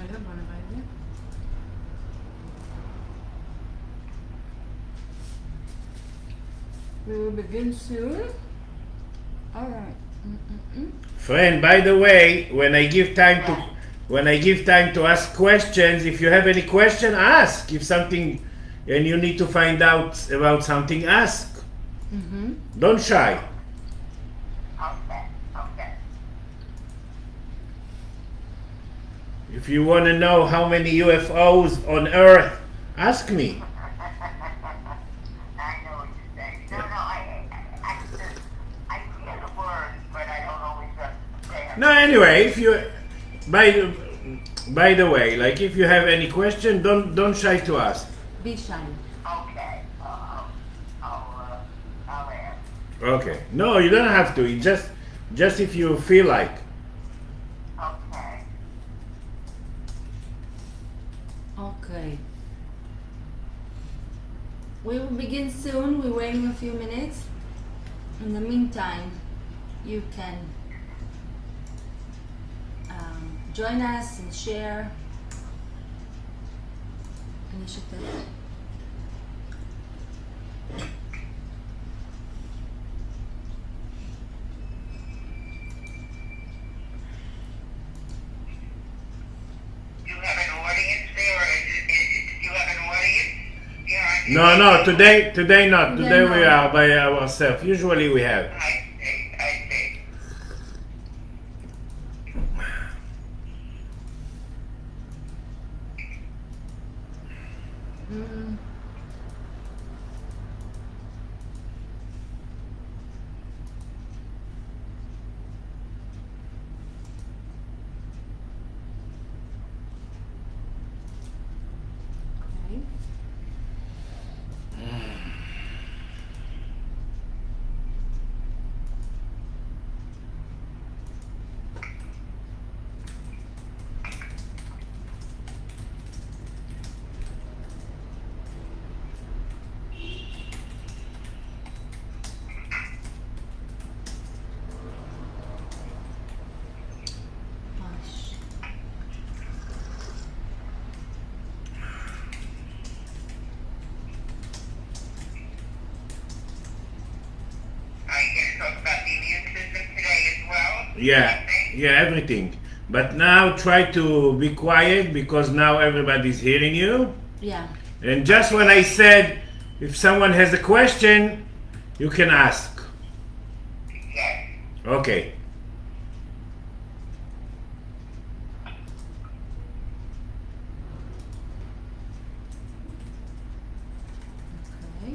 רגע, בוא נראה את זה. We will begin soon. Alright. Friend, by the way, when I give time to ask questions, if you have any question, ask. If something and you need to find out about something, ask. Don't shy. Okay. If you want to know how many UFOs on Earth, ask me. I know what you're saying. No, I hear the words, but I don't always understand. No, anyway, if you, by the way, like if you have any question, don't shy to ask. Be shy. Okay. I'll ask. Okay. No, you don't have to. You just if you feel like. Okay. Okay. We will begin soon. We're waiting a few minutes. In the meantime, you can join us and share. Initiative. Do you have an audience there, or do you have an audience? No, today not. Today we no. are by ourselves. Usually we have. I see. Okay. Hush. Are you going to talk about the immune system today as well? Yeah, everything. But now try to be quiet because now everybody's hearing you. Yeah. And just when I said if someone has a question, you can ask. Yes. Okay. Okay.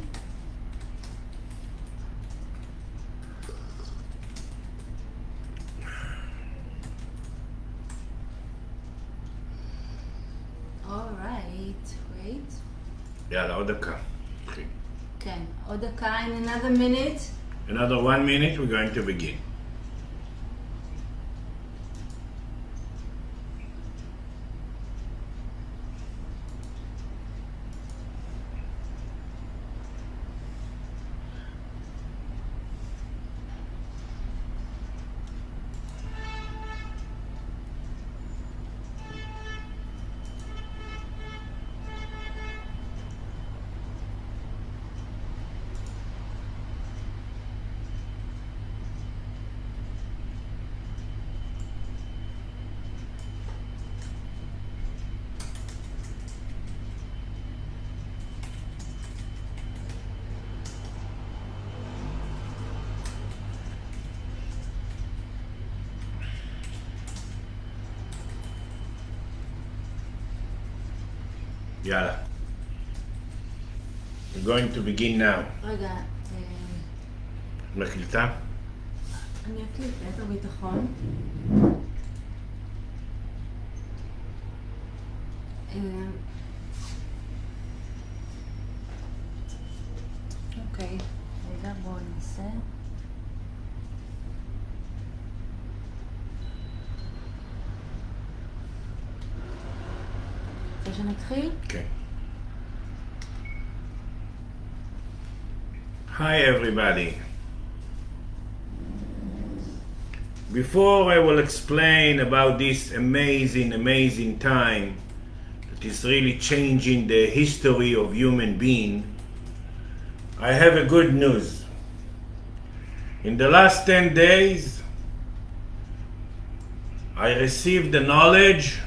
All right. Wait. יאללה, עוד דקה. כן. עוד דקה in another minute. Another 1 minute, we're going to begin. יאללה. We're going to begin now. רגע. מקליטה? אני אקליט ליתר ביטחון. אוקיי, רגע בואו נעשה. רוצה שנתחיל? Okay. Hi everybody. before I will explain about this amazing time that is really changing the history of human being, I have a good news. In the last 10 days, I received the knowledge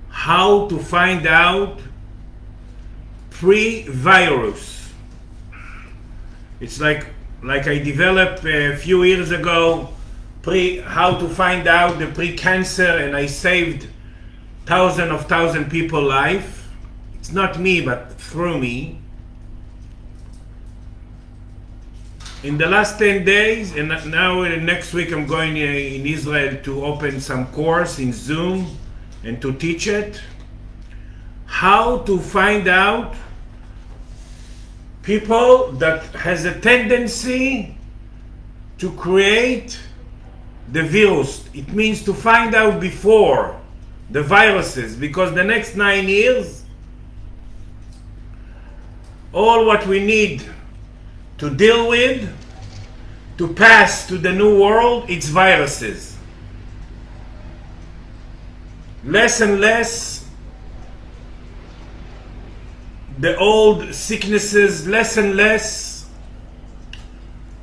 how to find out pre-virus. It's like I developed a few years ago how to find out the pre-cancer, and I saved thousands of people life. It's not me, but through me. In the last 10 days, and now next week I'm going in Israel to open some course in Zoom and to teach it, how to find out people that has a tendency to create the virus. It means to find out before the viruses, because the next 9 years, all what we need to deal with, to pass to the new world, it's viruses. Less and less the old sicknesses, less and less.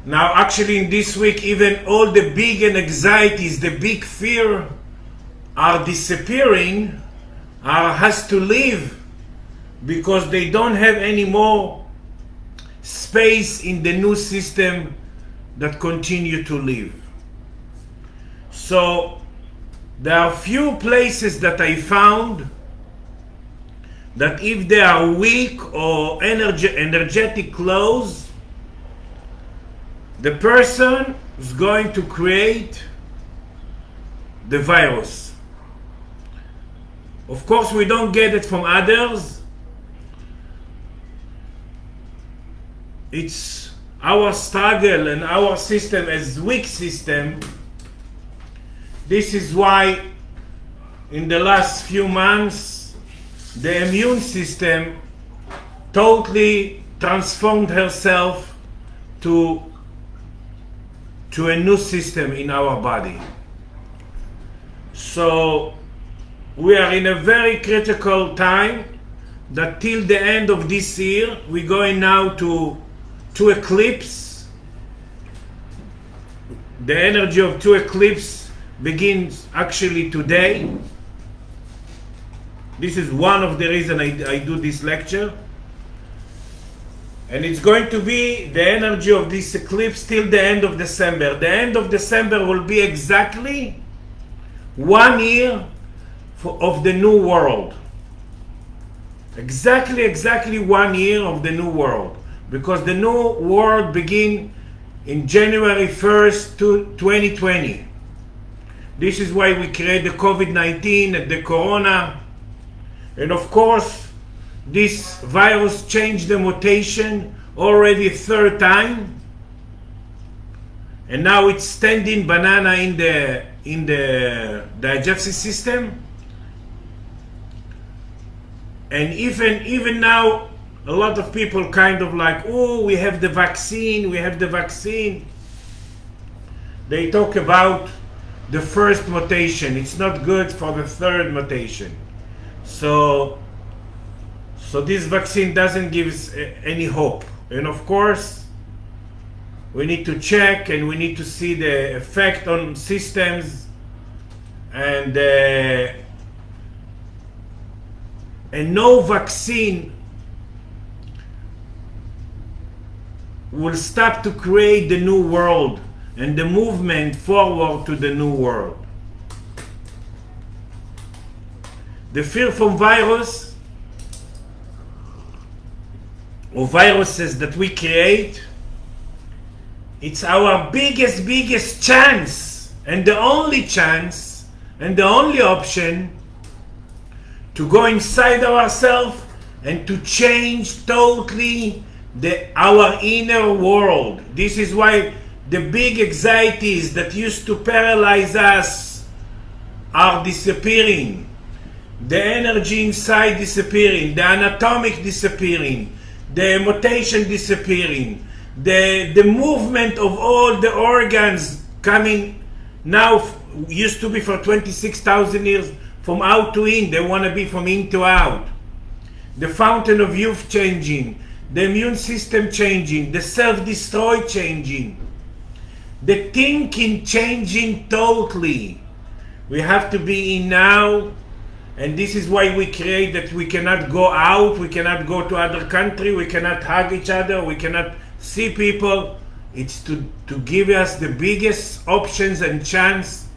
Now actually in this week, even all the big anxieties, the big fear are disappearing, has to leave, because they don't have any more space in the new system that continue to live. So there are few places that I found that if they are weak or energetic close, the person is going to create the virus. Of course, we don't get it from others. It's our struggle and our system as weak system. This is why in the last few months the immune system totally transformed herself to a new system in our body. So we are in a very critical time that till the end of this year we're going now to eclipse. The energy of two eclipse begins actually today. This is one of the reasons I do this lecture. And it's going to be the energy of this eclipse till the end of December. The end of December will be exactly 1 year of the new world. Exactly 1 year of the new world. Because the new world begin in January 1st, 2020. This is why we create the COVID-19 and the Corona. And of course, this virus changed the mutation already third time. And now it's standing banana in the digestive system. And even now, a lot of people kind of like, oh, we have the vaccine. They talk about the first mutation. It's not good for the third mutation. So this vaccine doesn't give us any hope. And of course, we need to check and we need to see the effect on systems, and no vaccine will stop to create the new world and the movement forward to the new world. The fear from virus or viruses that we create, it's our biggest chance, and the only chance and the only option to go inside ourselves and to change totally our inner world. This is why the big anxieties that used to paralyze us are disappearing. The energy inside disappearing, the anatomic disappearing, the mutation disappearing, the movement of all the organs coming now, used to be for 26,000 years from out to in. They want to be from in to out. The fountain of youth changing, the immune system changing, the self-destroy changing, the thinking changing totally. We have to be in now, and this is why we create that we cannot go out, we cannot go to other country, we cannot hug each other, we cannot see people. It's to give us the biggest options and chance,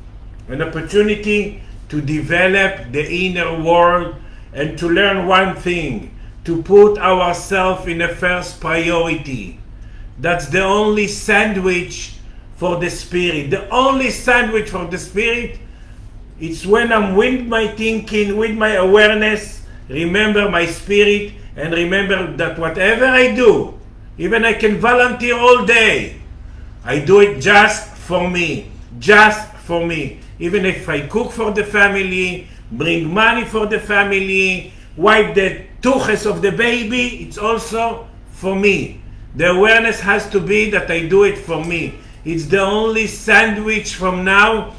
an opportunity to develop the inner world and to learn one thing, to put ourselves in the first priority. That's the only sandwich for the spirit. The only sandwich for the spirit, it's when I'm with my thinking, with my awareness, remember my spirit, and remember that whatever I do, even I can volunteer all day, I do it just for me, just for me. Even if I cook for the family, bring money for the family, wipe the tuches of the baby, it's also for me. The awareness has to be that I do it for me. It's the only sandwich from now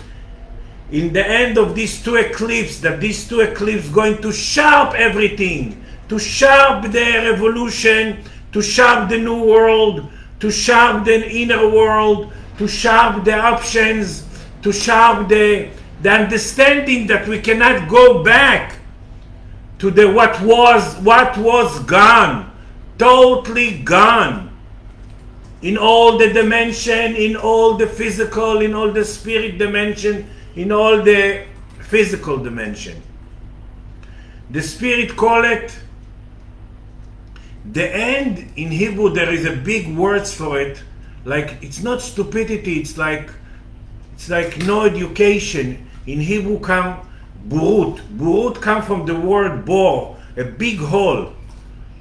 in the end of these two eclipses, that these two eclipses going to sharp everything, to sharp the revolution, to sharp the new world, to sharp the inner world, to sharp the options, to sharp the understanding that we cannot go back to the what was gone, totally gone. In all the dimension, in all the physical, in all the spirit dimension, in all the physical dimension. The spirit call it the end. In Hebrew there is a big words for it, like it's not stupidity, it's like no education. In Hebrew come burut. Burut come from the word bor, a big hole.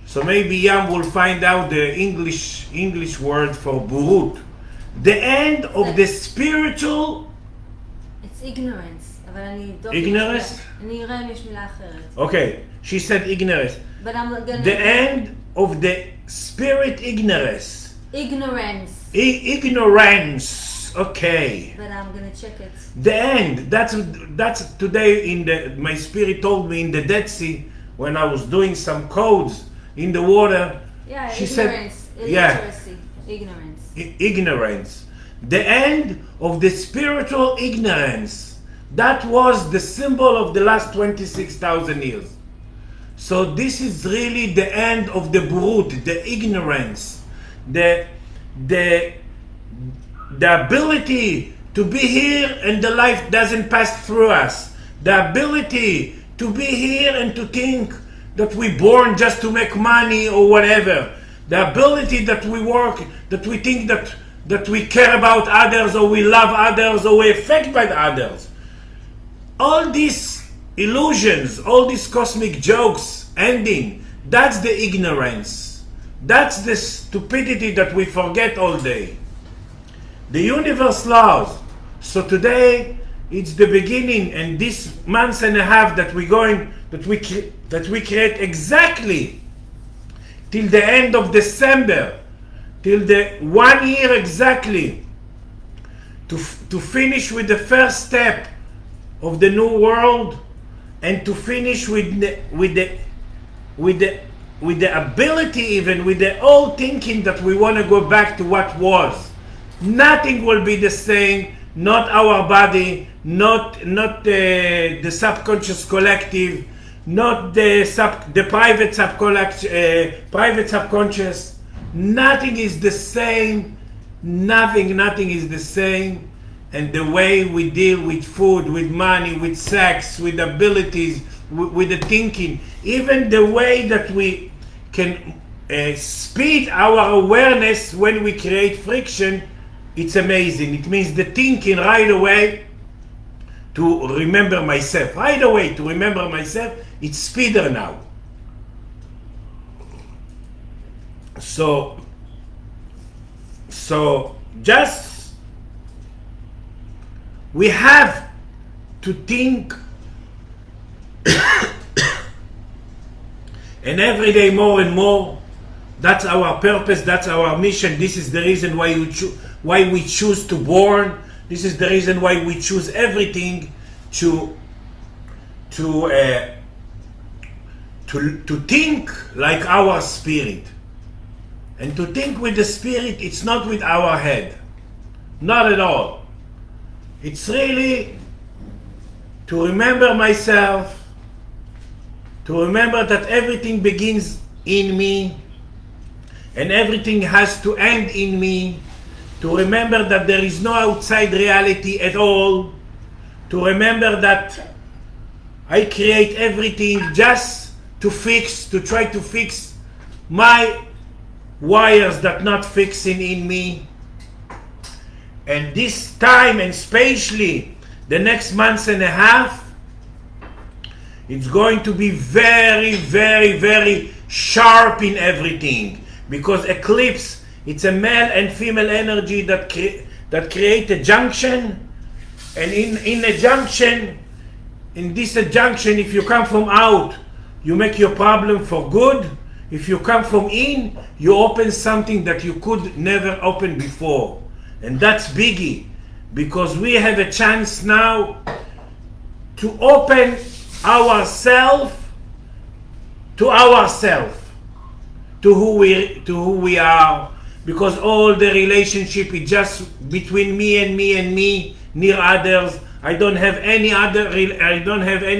So maybe Yam will find out the English word for burut. The end of the spiritual. It's ignorance. אבל אני אבדוק. Ignorance? אני אראה אם יש מילה אחרת. Okay, she said ignorance. But I'm gonna... The end of the spirit ignorance. Ignorance. Ignorance. Okay. But I'm gonna check it. The end. That's today in the. My spirit told me in the Dead Sea when I was doing some codes in the water. Yeah, she ignorance. Said, yeah. Illiteracy. Ignorance. Ignorance. The end of the spiritual ignorance. That was the symbol of the last 26,000 years. So this is really the end of the brute, the ignorance, the ability to be here and the life doesn't pass through us. The ability to be here and to think that we're born just to make money or whatever. The ability that we work, that we think that we care about others or we love others or we're affected by others. All these illusions, all these cosmic jokes ending, that's the ignorance. That's the stupidity that we forget all day. The universe laws. So today it's the beginning, and this month and a half that we create exactly till the end of December, till the 1 year exactly, to finish with the first step of the new world, and to finish with the ability, even with the old thinking that we want to go back to what was. Nothing will be the same. Not our body, not the subconscious collective, not the private subconscious. Nothing is the same. Nothing is the same. And the way we deal with food, with money, with sex, with abilities, with the thinking, even the way that we can speed our awareness when we create friction, it's amazing. It means the thinking right away to remember myself. Right away to remember myself, it's speeder now. So just we have to think and every day more and more. That's our purpose, that's our mission. This is the reason why we choose to born, This is the reason why we choose everything to think like our spirit. And to think with the spirit, it's not with our head. Not at all. It's really to remember myself, to remember that everything begins in me and everything has to end in me, to remember that there is no outside reality at all, to remember that I create everything just to try to fix my wires that not fixing in me. And this time, and especially the next month and a half, it's going to be very, very, very sharp in everything, because eclipse, it's a male and female energy that create a junction, and in a junction, in this junction, if you come from out, you make your problem for good. If you come from in, you open something that you could never open before. And that's biggie, because we have a chance now to open ourselves to who we are, because all the relationship is just between me and me near others. I don't have any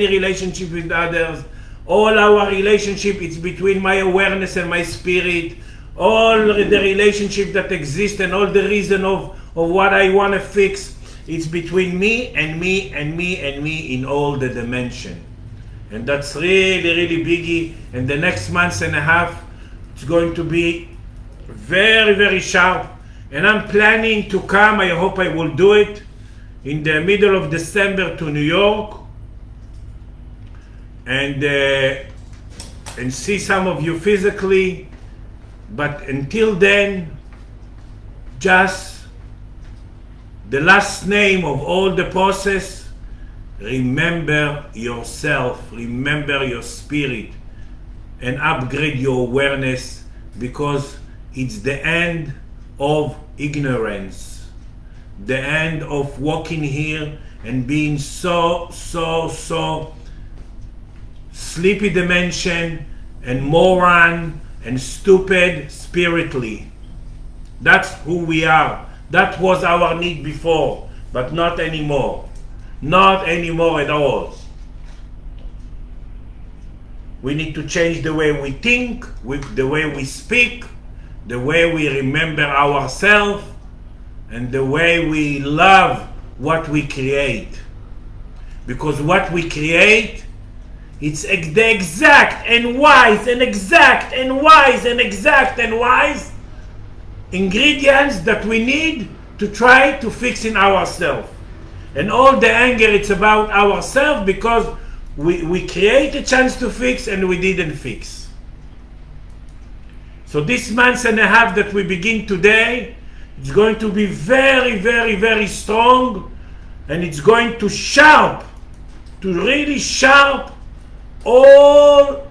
relationship with others. All our relationship is between my awareness and my spirit. All the relationship that exists and all the reason of what I want to fix, it's between me and me and me and me in all the dimension. And that's really, really biggie. And the next month and a half, it's going to be very, very sharp. And I'm planning to come, I hope I will do it, in the middle of December to New York. And see some of you physically. But until then, just the last name of all the process, remember yourself, remember your spirit, and upgrade your awareness, because it's the end of ignorance, the end of walking here and being so sleepy dimension and moron and stupid spiritually. That's who we are. That was our need before, but not anymore. Not anymore at all. We need to change the way we think, the way we speak, the way we remember ourselves, and the way we love what we create. Because what we create, it's the exact and wise and exact and wise and exact and wise ingredients that we need to try to fix in ourselves. And all the anger, it's about ourselves, because we create a chance to fix and we didn't fix. So this month and a half that we begin today, it's going to be very, very, very strong, and it's going to really sharp all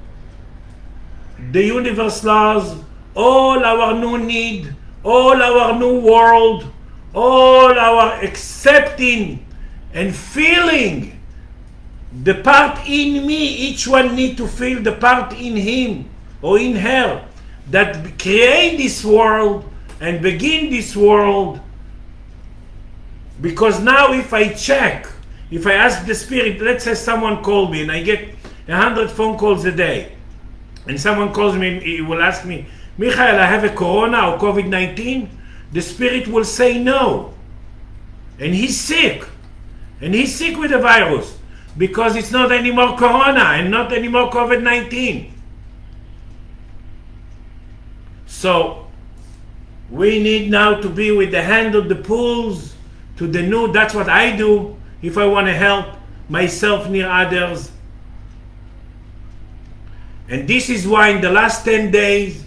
the universe laws, all our new need, all our new world, all our accepting and feeling the part in me. Each one need to feel the part in him or in her that create this world and begin this world. Because now if I ask the spirit, let's say someone called me and I get 100 phone calls a day, and someone calls me and he will ask me, Michael, I have a corona or COVID-19, the spirit will say no. And he's sick. And he's sick with the virus, because it's not anymore corona and not anymore COVID-19. So we need now to be with the hand of the pulse to the new. That's what I do if I want to help myself near others. And this is why in the last 10 days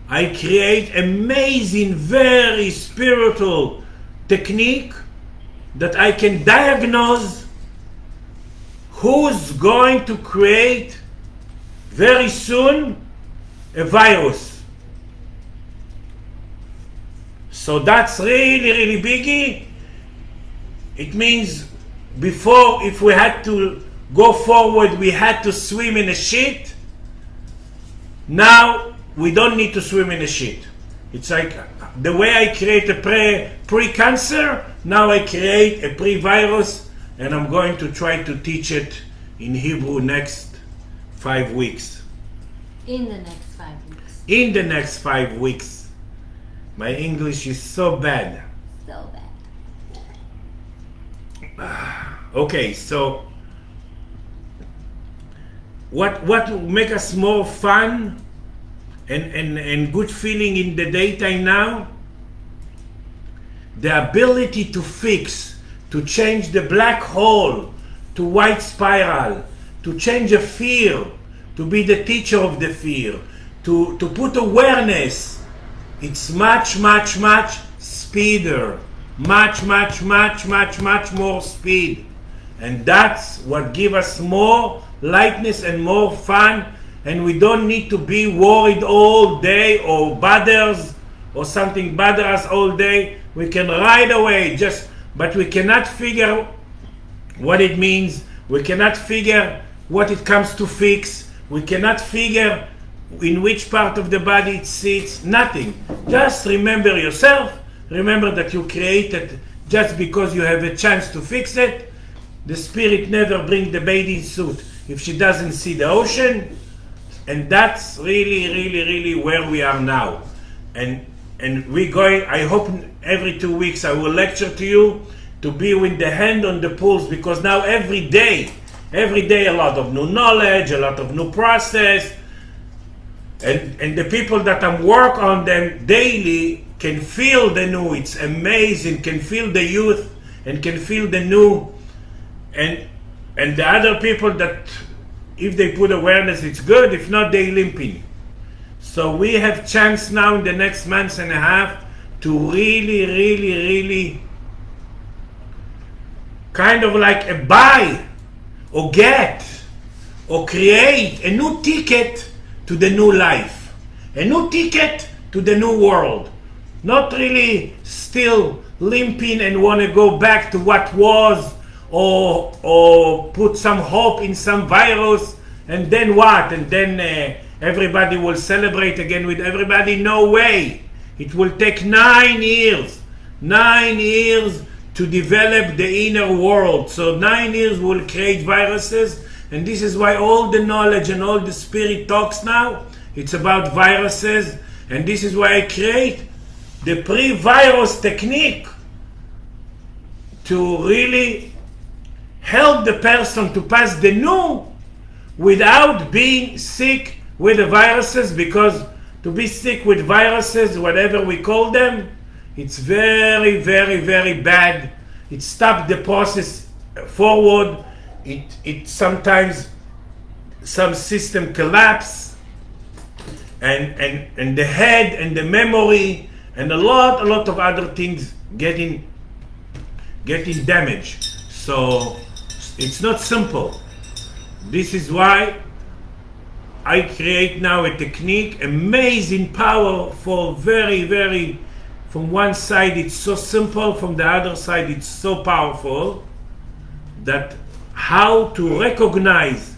I create amazing, very spiritual technique that I can diagnose who's going to create very soon a virus. So that's really, really biggie. It means before, if we had to go forward, we had to swim in a sheet. Now we don't need to swim in a sheet. It's like the way I create a pre-cancer, now I create a pre-virus, and I'm going to try to teach it in Hebrew next 5 weeks. In the next 5 weeks. In the next 5 weeks. My English is so bad. So bad. Okay, so what make us more fun and good feeling in the daytime now? The ability to fix, to change the black hole to white spiral, to change a fear, to be the teacher of the fear, to put awareness. It's much speeder, much more speed. And that's what gives us more lightness and more fun, and we don't need to be worried all day or bothers or something bother us all day. We can right away but we cannot figure what it means. We cannot figure what it comes to fix. We cannot figure in which part of the body it sits. Nothing. Just remember yourself. Remember that you created just because you have a chance to fix it. The spirit never brings the bathing suit if she doesn't see the ocean. And that's really where we are now. And we're going, I hope every 2 weeks I will lecture to you to be with the hand on the pulse, because now every day a lot of new knowledge, a lot of new process. And the people that I'm work on them daily can feel the new. It's amazing, can feel the youth and can feel the new. And the other people that, if they put awareness, it's good. If not, they limping. So we have chance now in the next months and a half to really kind of like a buy or get or create a new ticket to the new life, a new ticket to the new world. Not really still limping and want to go back to what was, or put some hope in some virus, and then what? And then everybody will celebrate again with everybody. No way. It will take 9 years. 9 years to develop the inner world. So 9 years will create viruses. And this is why all the knowledge and all the spirit talks now, it's about viruses. And this is why I create the pre-virus technique to really help the person to pass the new without being sick with the viruses, because to be sick with viruses, whatever we call them, it's very bad. It stops the process forward. It sometimes some system collapse, and the head and the memory and a lot of other things getting damaged. So it's not simple. This is why I create now a technique, amazing, powerful, very, from one side it's so simple, from the other side it's so powerful, that how to recognize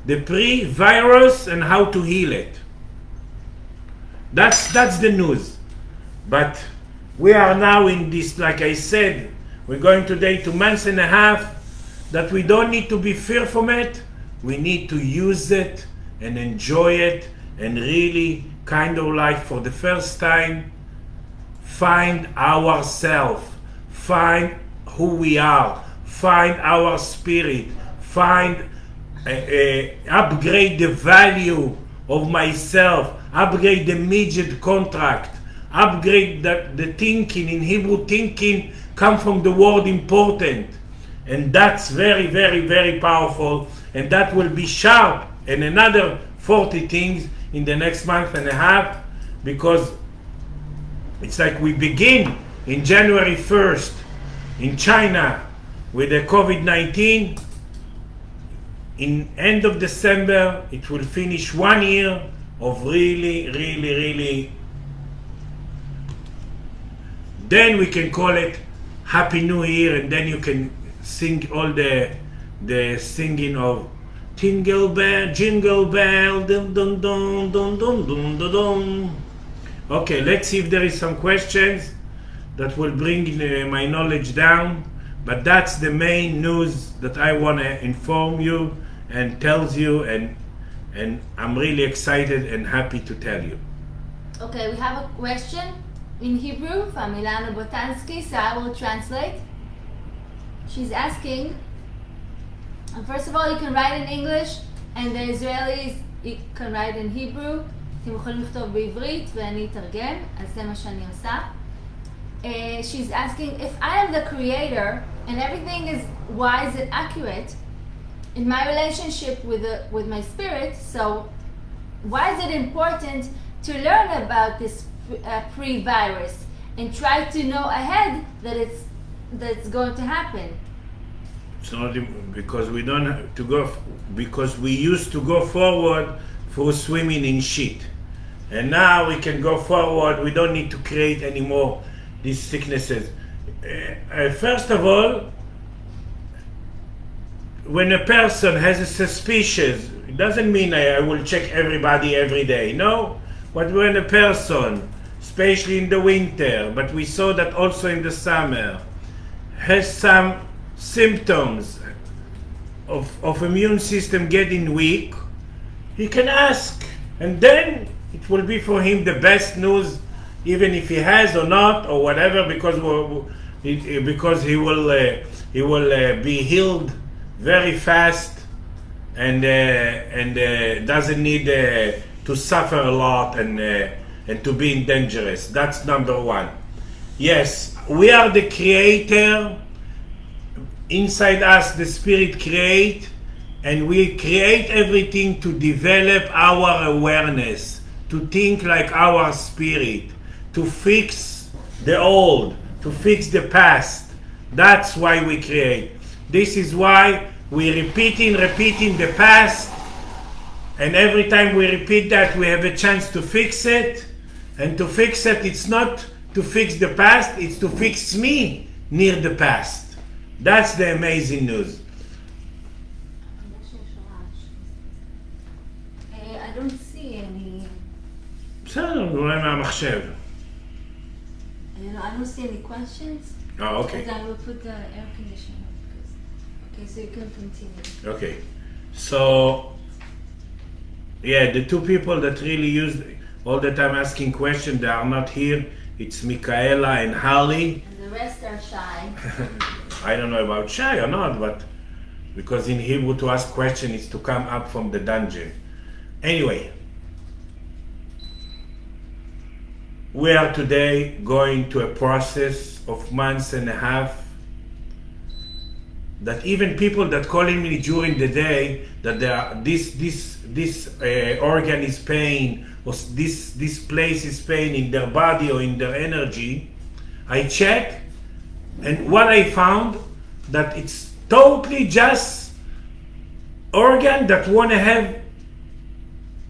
the pre-virus and how to heal it. That's the news. But we are now in this, like I said, we're going today to months and a half, that we don't need to be fearful from it. We need to use it and enjoy it, and really kind of like for the first time find ourselves, find who we are, find our spirit, find upgrade the value of myself, upgrade the immediate contract, upgrade the thinking. In Hebrew, thinking come from the word important, and that's very powerful, and that will be sharp and another 40 things in the next month and a half, because it's like we begin in January 1st in China with the COVID-19. In end of December, it will finish 1 year of really. Then we can call it Happy New Year, and then you can sing all the singing of Jingle Bell, dun dun dun dun dun dun dun dun. Okay, let's see if there is some questions that will bring my knowledge down. But that's the main news that I want to inform you and tells you, and I'm really excited and happy to tell you. Okay, we have a question in Hebrew from Ilana Botansky, so I will translate. She's asking, first of all, you can write in English, and the Israelis can write in Hebrew. אתם יכולים לכתוב בעברית ואני אתרגם, אז זה מה שאני עושה. She's asking, if I am the creator and everything is wise and accurate in my relationship with my spirit, so why is it important to learn about this pre-virus and try to know ahead that it's going to happen? It's not because we don't have to go, because we used to go forward for swimming in shit, and now we can go forward. We don't need to create anymore these sicknesses. First of all, when a person has a suspicion, it doesn't mean I will check everybody every day. No, but when a person, especially in the winter, but we saw that also in the summer, has some symptoms of immune system getting weak, he can ask, and then it will be for him the best news, even if he has or not or whatever, because he will be healed very fast and doesn't need to suffer a lot and to be dangerous. That's number one. Yes, we are the creator. Inside us, the spirit create, and we create everything to develop our awareness, to think like our spirit, to fix the old, to fix the past. That's why we create. This is why we're repeating the past, and every time we repeat that, we have a chance to fix it. And to fix it, it's not to fix the past, it's to fix me near the past. That's the amazing news. I don't see any. בסדר, אולי מהמחשב. I don't see any questions. Oh, okay. But I will put the air conditioner on. Okay, so you can continue. Okay. So, yeah, the two people that really use all the time asking questions, they are not here. It's Michaela and Holly. And the rest are shy. I don't know about shy or not, but because in Hebrew to ask question is to come up from the dungeon. Anyway, we are today going to a process of months and a half that even people that calling me during the day that they are, this organ is pain, or this place is pain in their body or in their energy, I check, and what I found that it's totally just organ that want to have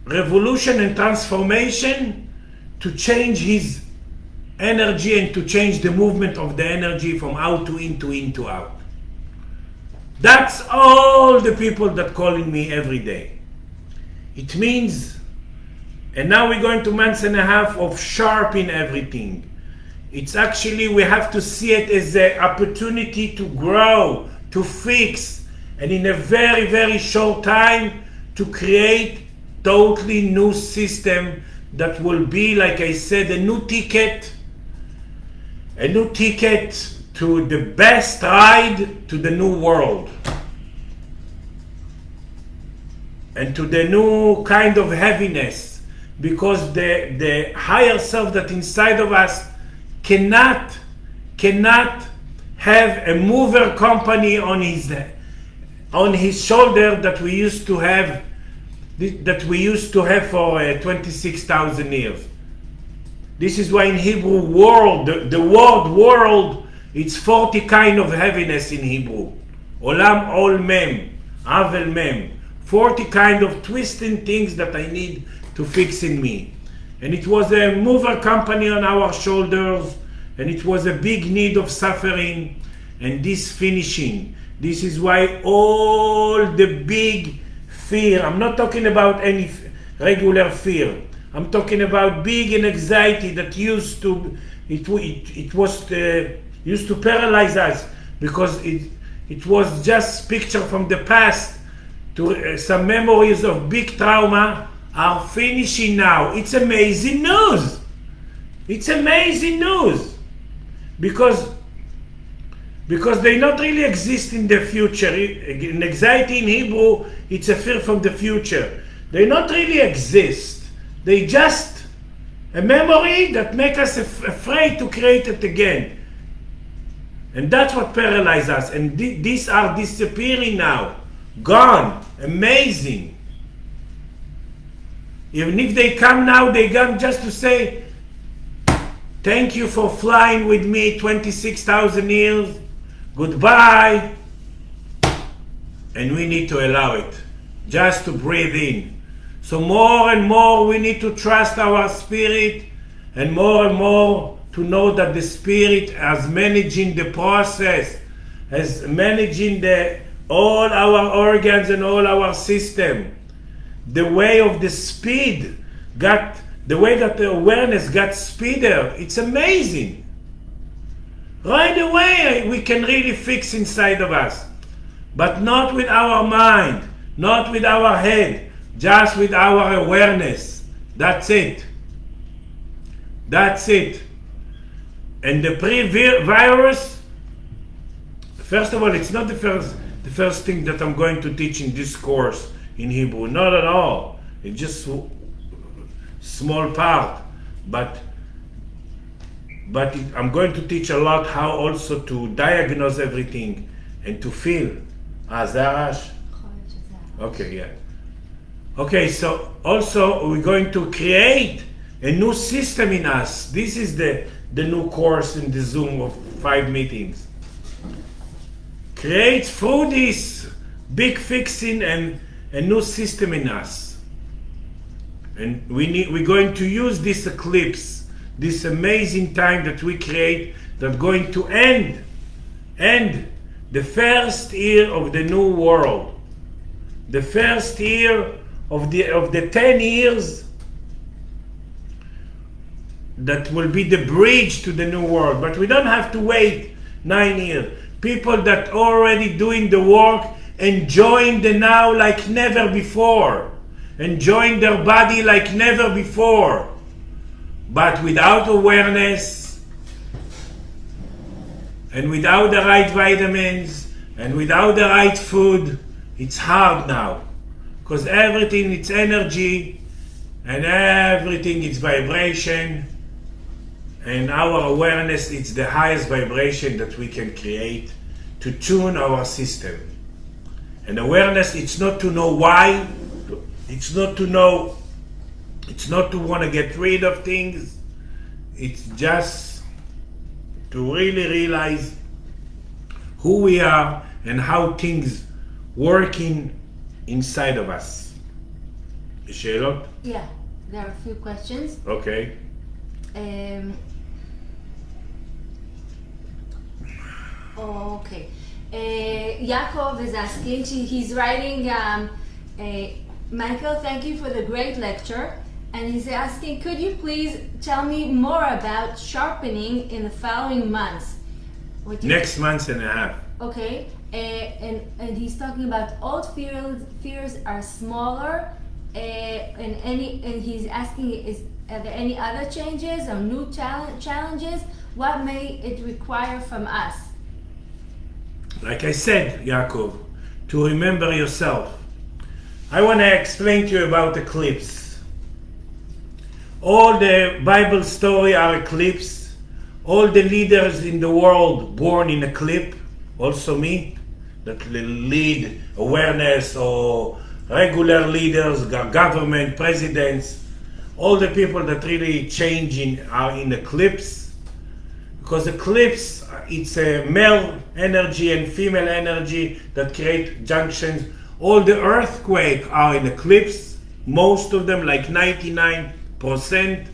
revolution and transformation to change his energy and to change the movement of the energy from out to in to out. That's all the people that calling me every day. It means, and now we're going to months and a half of sharpening everything. It's actually, we have to see it as an opportunity to grow, to fix, and in a very, very short time to create totally new system that will be, like I said, a new ticket to the best ride to the new world and to the new kind of heaviness, because the higher self that inside of us cannot have a mover company on his shoulder that we used to have for 26,000 years. This is why in Hebrew world, the word world, it's 40 kind of heaviness in Hebrew. Olam ol mem, avel mem. 40 kind of twisting things that I need to fix in me. And it was a mover company on our shoulders and it was a big need of suffering, and this finishing. This is why all the big fear, I'm not talking about any regular fear, I'm talking about big anxiety that used to used to paralyze us, because it was just picture from the past to some memories of big trauma are finishing now. It's amazing news. It's amazing news, because they not really exist in the future. In anxiety in Hebrew, it's a fear from the future. They not really exist. They just a memory that make us afraid to create it again. And that's what paralyzes us. And these are disappearing now. Gone. Amazing. Even if they come now, they come just to say, thank you for flying with me 26,000 years. Goodbye. And we need to allow it. Just to breathe in. So more and more we need to trust our spirit, and more to know that the spirit is managing the process, is managing all our organs and all our system. The way of the speed the way that the awareness got speeder, it's amazing. Right away we can really fix inside of us, but not with our mind, not with our head, just with our awareness. That's it. That's it. And the pre-virus, first of all, it's not the first thing that I'm going to teach in this course in Hebrew. Not at all. It's just small part. But I'm going to teach a lot how also to diagnose everything and to feel. Zarash? Okay, yeah. Okay, so also we're going to create a new system in us. This is the new course in the Zoom of 5 meetings. Create through this big fixing and a new system in us. And we're going to use this eclipse, this amazing time that we create, that's going to end the first year of the new world. The first year of the 10 years that will be the bridge to the new world. But we don't have to wait 9 years. People that already doing the work, enjoying the now like never before, enjoying their body like never before, but without awareness and without the right vitamins and without the right food. It's hard now, because everything is energy and everything is vibration, and our awareness is the highest vibration that we can create to tune our system. And awareness, it's not to know why, it's not to want to get rid of things, it's just to really realize who we are and how things working inside of us. שאלות? Yeah, there are a few questions. Okay. Okay. Yaakov is asking, he's writing, Michael, thank you for the great lecture. And he's asking, could you please tell me more about sharpening in the following months? Next month and a half. Okay. And he's talking about old fears are smaller, and he's asking, are there any other changes or new challenges? What may it require from us? Like I said, Yaakov, to remember yourself. I want to explain to you about eclipse. All the Bible story are eclipse. All the leaders in the world born in eclipse, also me, that lead awareness, or regular leaders, government, presidents, all the people that really changing are in eclipse. Because eclipse, it's a male energy and female energy that create junctions. All the earthquakes are in eclipse, most of them, like 99%.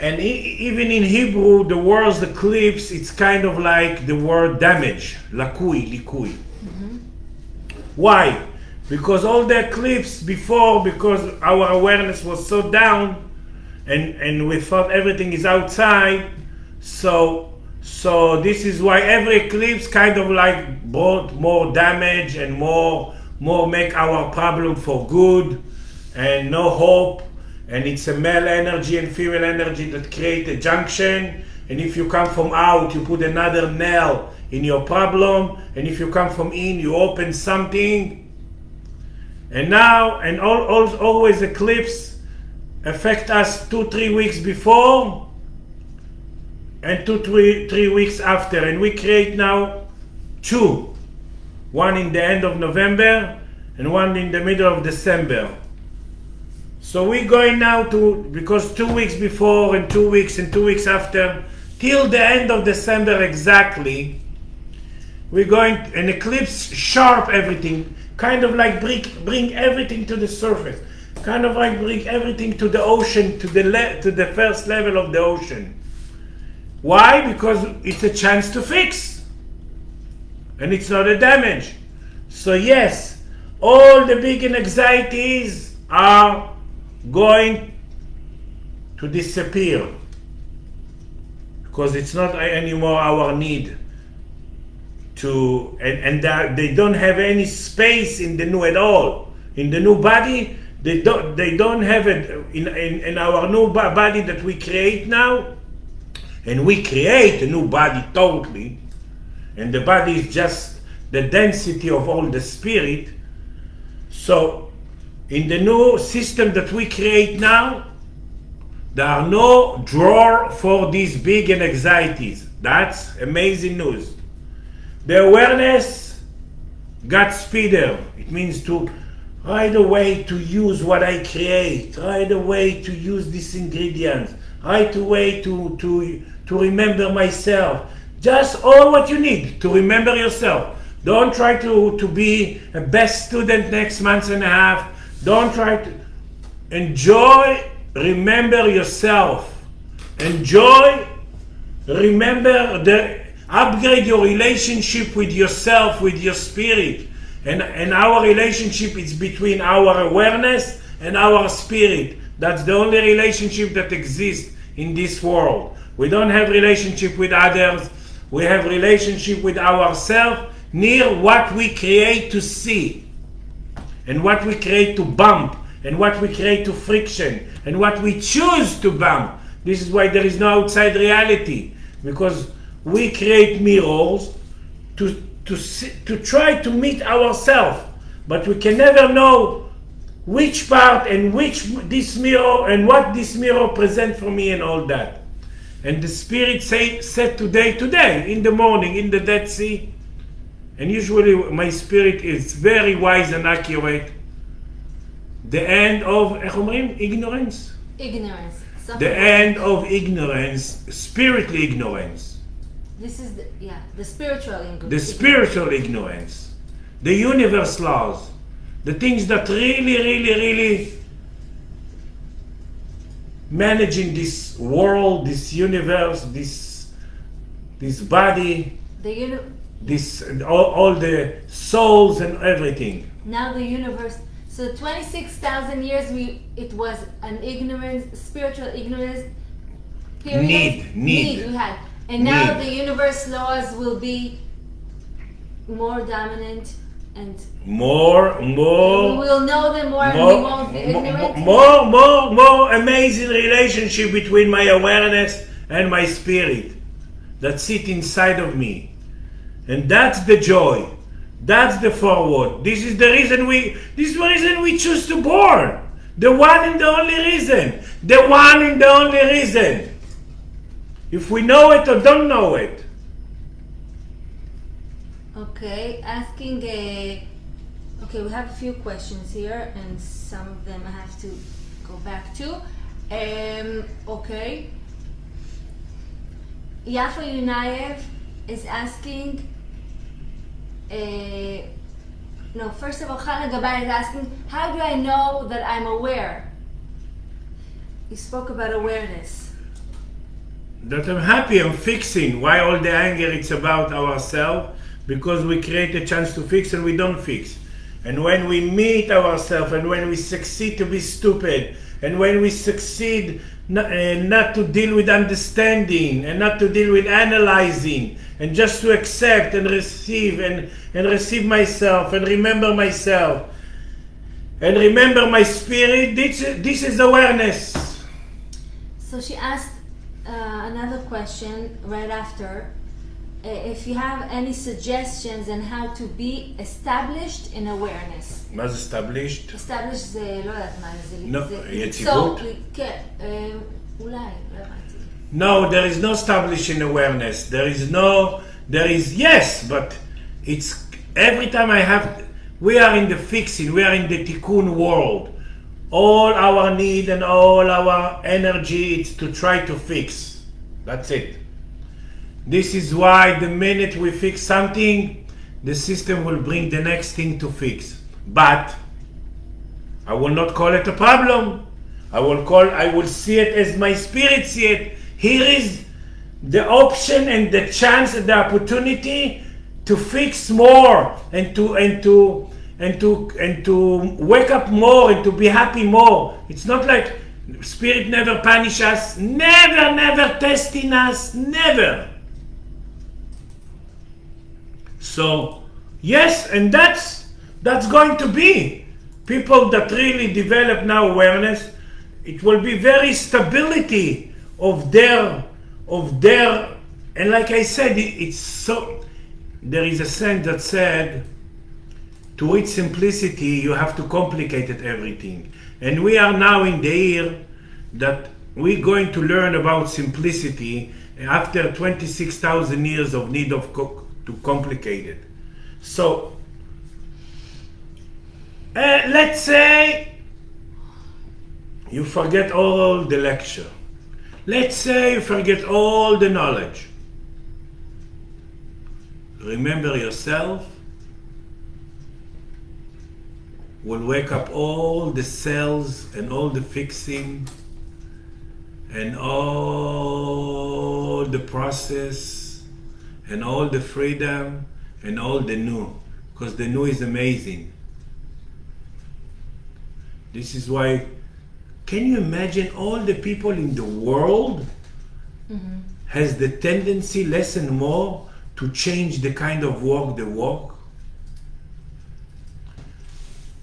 And even in Hebrew, the word eclipse, it's kind of like the word damage, likui. Why? Because all the eclipse before, because our awareness was so down, and we thought everything is outside, so this is why every eclipse kind of like brought more damage and more make our problem for good, and no hope. And it's a male energy and female energy that create a junction. And if you come from out, you put another nail in your problem. And if you come from in, you open something. And now, and always eclipse affect us 2-3 weeks before and 2-3 weeks after. And we create now two. One in the end of November and one in the middle of December. So we're going now because 2 weeks before and 2 weeks and 2 weeks after, till the end of December exactly, we're going, an eclipse sharp everything, kind of like bring everything to the surface, kind of like bring everything to the ocean, to the first level of the ocean. Why? Because it's a chance to fix, and it's not a damage. So yes, all the big anxieties are going to disappear, because it's not anymore our need to, and they don't have any space in the new at all. In the new body, they don't have it in our new body that we create now, and we create a new body totally, and the body is just the density of all the spirit. So in the new system that we create now, there are no drawer for these big anxieties. That's amazing news. The awareness got speeder. It means to right away to use what I create, right away to use these ingredients, right away to remember myself. Just all what you need to remember yourself. Don't try to be a best student next month and a half. Don't try to enjoy, remember yourself. Enjoy, remember upgrade your relationship with yourself, with your spirit. And our relationship is between our awareness and our spirit. That's the only relationship that exists in this world. We don't have relationship with others. We have relationship with ourselves, near what we create to see, and what we create to bump, and what we create to friction, and what we choose to bump. This is why there is no outside reality, because we create mirrors to try to meet ourselves, but we can never know which part and which this mirror and what this mirror present for me and all that. And the spirit said today in the morning in the Dead Sea, and usually my spirit is very wise and accurate. The end of ignorance. Ignorance. The end of ignorance, spiritual ignorance. This is the spiritual ignorance. The spiritual ignorance, the universe laws, the things that really managing this world, this universe, this body, all the souls and everything. Now the universe. So 26,000 years it was an ignorance, spiritual ignorance period. Need we had. And now the universe laws will be more dominant and more. We will know them more and we won't be ignorant. More amazing relationship between my awareness and my spirit that sit inside of me. And that's the joy. That's the forward. This is the reason we choose to born. The one and the only reason. The one and the only reason. If we know it or don't know it. Okay, okay, we have a few questions here, and some of them I have to go back to. Okay. Yafa Yunayev is asking, first of all, Chana Gabai is asking, how do I know that I'm aware? You spoke about awareness. That I'm happy, I'm fixing. Why all the anger? It's about ourselves, because we create a chance to fix and we don't fix. And when we meet ourselves, and when we succeed to be stupid, and when we succeed not to deal with understanding, and not to deal with analyzing, and just to accept and receive, and receive myself, and remember myself, and remember my spirit, this is awareness. So she asked another question right after, if you have any suggestions on how to be established in awareness. מה זה established? established זה לא יודעת מה זה. No, יציבות? כן, אולי, לא הבנתי. No, there is no established in awareness. There is yes, but it's every time we are in the fixing, we are in the tikkun world. All our need and all our energy is to try to fix. That's it. This is why the minute we fix something, the system will bring the next thing to fix. But I will not call it a problem. I will see it as my spirit see it. Here is the option and the chance and the opportunity to fix more and to wake up more and to be happy more. It's not like spirit never punish us, never testing us, never. So yes, and that's going to be people that really develop now awareness. It will be very stability of their and like I said, it's so, there is a saying that said, to reach simplicity you have to complicate it everything. And we are now in the year that we're going to learn about simplicity after 26,000 years of need of to complicate it. So let's say you forget all the lecture. Let's say you forget all the knowledge. Remember yourself will wake up all the cells and all the fixing and all the process and all the freedom and all the new, because the new is amazing. This is why, can you imagine all the people in the world has the tendency less and more to change the kind of work they work,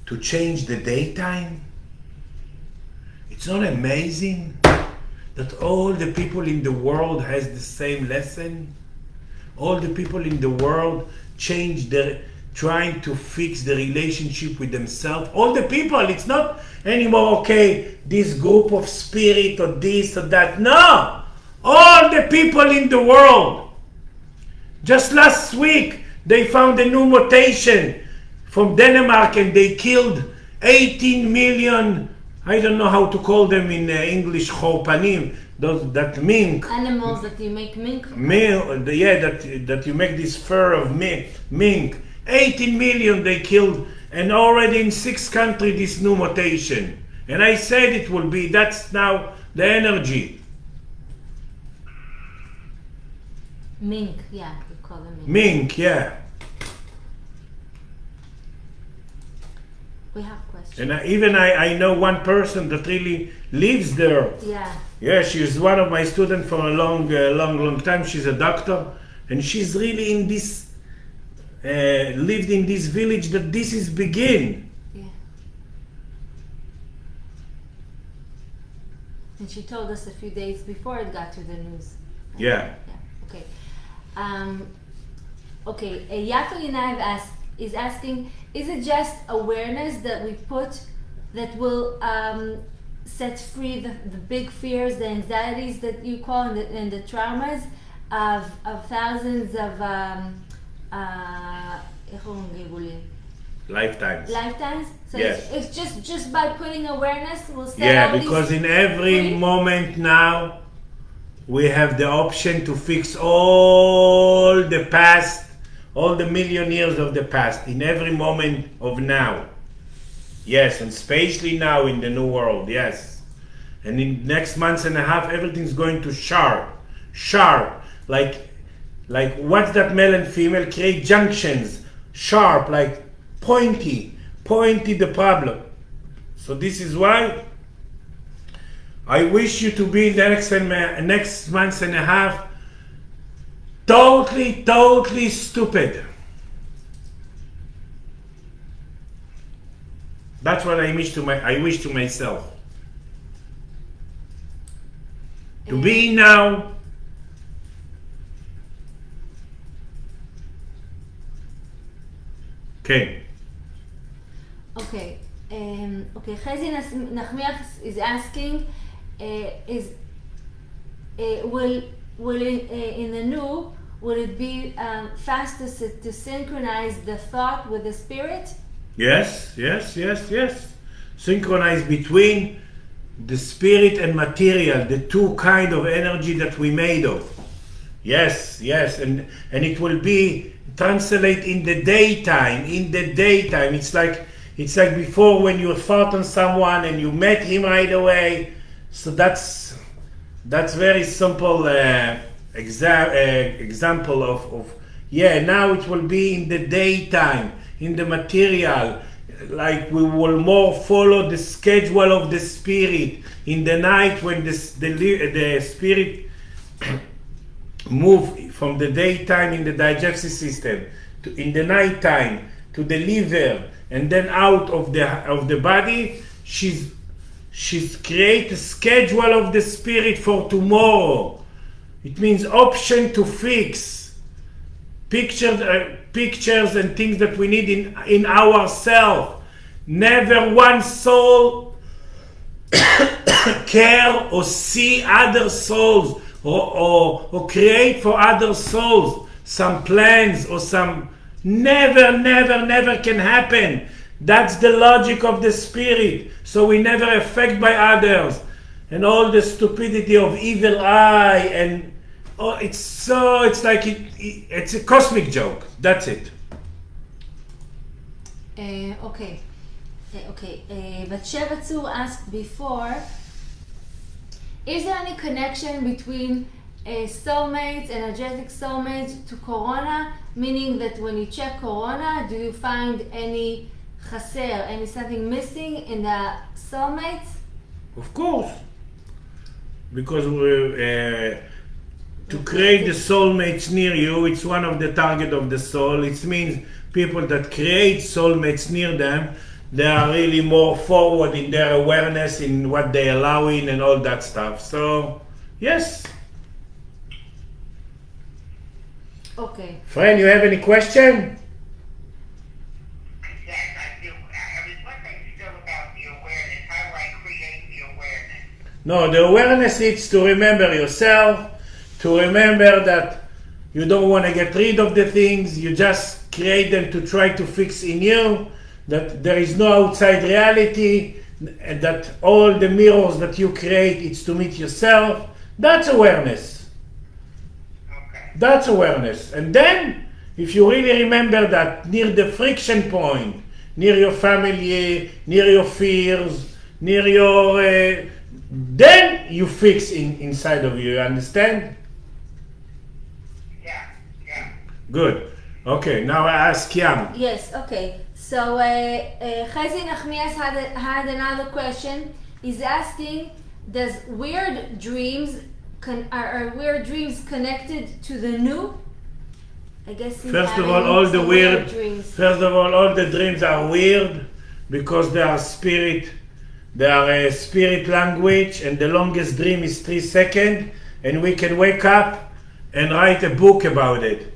to change the daytime? It's not amazing that all the people in the world has the same lesson? All the people in the world change trying to fix the relationship with themselves. All the people, it's not anymore, okay, this group of spirit or this or that. No! All the people in the world. Just last week, they found a new mutation from Denmark and they killed 18 million, I don't know how to call them in English, chorpanim, that mink. Animals that you make mink? That you make this fur of mink. 18 million they killed, and already in 6 countries this new mutation. And I said it will be, that's now the energy. Mink, yeah, we call them mink. Mink, yeah. We have questions. And I know one person that really lives there. Yeah. Yeah, she's one of my students for a long time. She's a doctor, and she's really in this, lived in this village that this is begin. Yeah. And she told us a few days before it got to the news. Yeah. Okay. Okay. Yato Yinaev is asking, is it just awareness that we put that will set free the big fears, the anxieties that you call, and the traumas of thousands of Lifetimes. So Yes. it's just by putting awareness will set Yeah, all because these in every free? moment now we have the option to fix all the past, all the million years of the past, in every moment of now. Yes, and especially now in the new world, yes. And in next months and a half, everything's going to sharp. sharp, like what's that male and female create junctions, sharp, like pointy the problem. So this is why I wish you to be in the next month and a half totally stupid. That's what I wish to myself. To be now. Okay. Okay. Okay. Chezi Nachmiach is asking, will it, in the new, would it be fast to synchronize the thought with the spirit? Yes. Synchronize between the spirit and material, the two kind of energy that we made of. Yes, and it will be translate in the daytime. It's like before when you thought on someone and you met him right away. So that's very simple example of now it will be in the daytime, in the material, like we will more follow the schedule of the spirit. In the night when the spirit move from the daytime in the digestive system to in the nighttime to the liver and then out of the body, she's create a schedule of the spirit for tomorrow. It means option to fix pictures and things that we need in ourselves. Never one soul care or see other souls or create for other souls some plans or some never can happen. That's the logic of the spirit. So we never affect by others and all the stupidity of evil eye and it's like it's a cosmic joke. That's it. Okay. But Shevatsu asked before, is there any connection between soulmates, energetic soulmates to Corona? Meaning that when you check Corona, do you find any chaser, something missing in the soulmates? Of course. Because to create the soulmates near you, it's one of the target of the soul. It means people that create soulmates near them, they are really more forward in their awareness in what they allow in and all that stuff. So, yes. Okay. Friend, you have any question? Yes, I do. I was wondering still about the awareness. How do I create the awareness? No, the awareness is to remember yourself, to remember that you don't want to get rid of the things, you just create them to try to fix in you, that there is no outside reality, and that all the mirrors that you create, it's to meet yourself. That's awareness. Okay. That's awareness. And then, if you really remember that near the friction point, near your family, near your fears, near your... then you fix inside of you understand? Yeah. Good. Okay, now I ask Yam. Yes, okay. So Chezi Nachmias had another question. He's asking, does weird dreams are weird dreams connected to the new? I guess First of all the weird dreams. First of all the dreams are weird because they are spirit. They are a spirit language, and the longest dream is 3 seconds, and we can wake up and write a book about it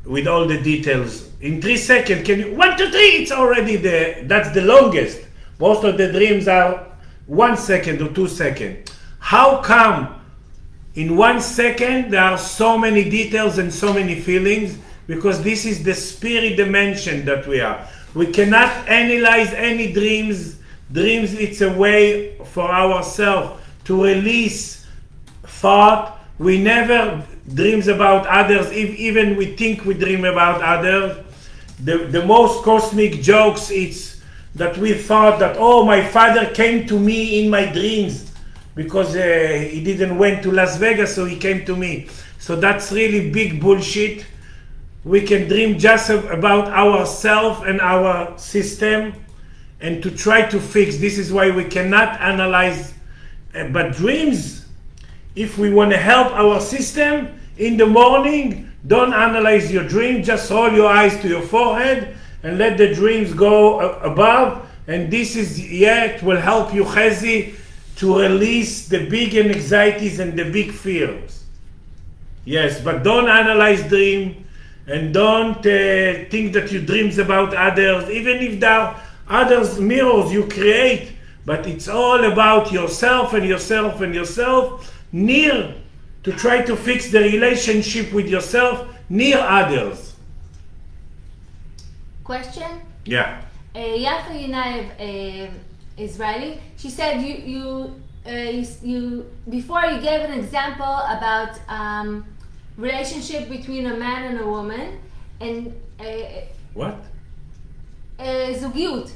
with all the details. In 3 seconds, can you 1, 2, 3? It's already that's the longest. Most of the dreams are 1 second or 2 seconds. How come in 1 second there are so many details and so many feelings? Because this is the spirit dimension that we are. We cannot analyze any dreams. Dreams, it's a way for ourselves to release thought. We never dreams about others, even we think we dream about others. The most cosmic jokes, it's that we thought that, oh, my father came to me in my dreams. because he didn't went to Las Vegas, so he came to me. So that's really big bullshit. We can dream just about ourselves and our system, and to try to fix. This is why we cannot analyze. But dreams, if we want to help our system in the morning, don't analyze your dream. Just hold your eyes to your forehead and let the dreams go above. And this is, it will help you, Chezi, to release the big anxieties and the big fears. Yes, but don't analyze dream, and don't think that you dreams about others, even if there are others mirrors you create, but it's all about yourself and yourself and yourself, near to try to fix the relationship with yourself, near others. Question? Yeah. Yafa Yunayev is writing. She said you before you gave an example about relationship between a man and a woman, and what? זוגיות.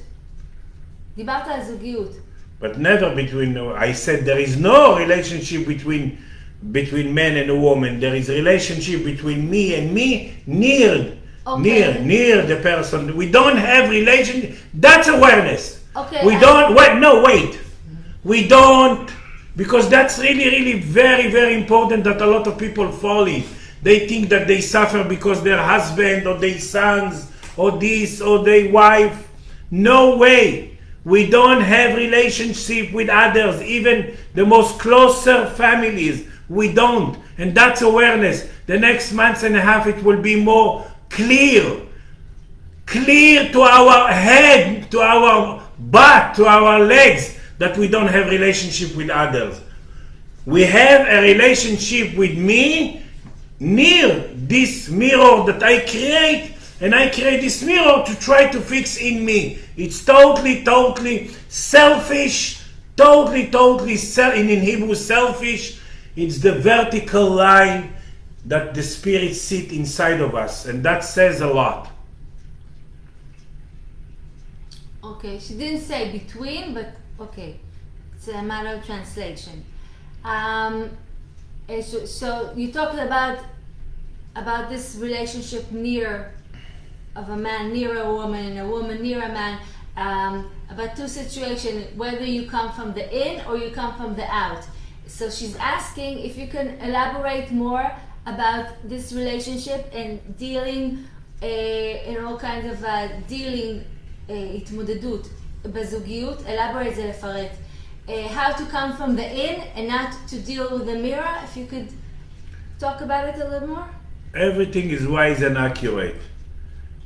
דיברת על זוגיות. But never between. I said there is no relationship between man and a woman. There is a relationship between me and me, near the person. We don't have relation. That's awareness. Okay. We don't. Wait. We don't, because that's really very, very important that a lot of people fall in. They think that they suffer because their husband or their sons or this or their wife. No way. We don't have relationship with others, even the most closer families. We don't. And that's awareness. The next month and a half it will be more clear to our head, to our butt, to our legs, that we don't have relationship with others. We have a relationship with me, near this mirror that I create, and I create this mirror to try to fix in me. It's totally selfish, in Hebrew selfish. It's the vertical line that the spirit sit inside of us, and that says a lot. Okay, she didn't say between, but okay, it's a matter of translation. So you talked about this relationship near of a man near a woman and a woman near a man, about two situations, whether you come from the in or you come from the out. So she's asking if you can elaborate more about this relationship and dealing in all kinds of dealing התמודדות בזוגיות. elaborate זה לפרט. How to come from the in and not to deal with the mirror. If you could talk about it a little more. Everything is wise and accurate,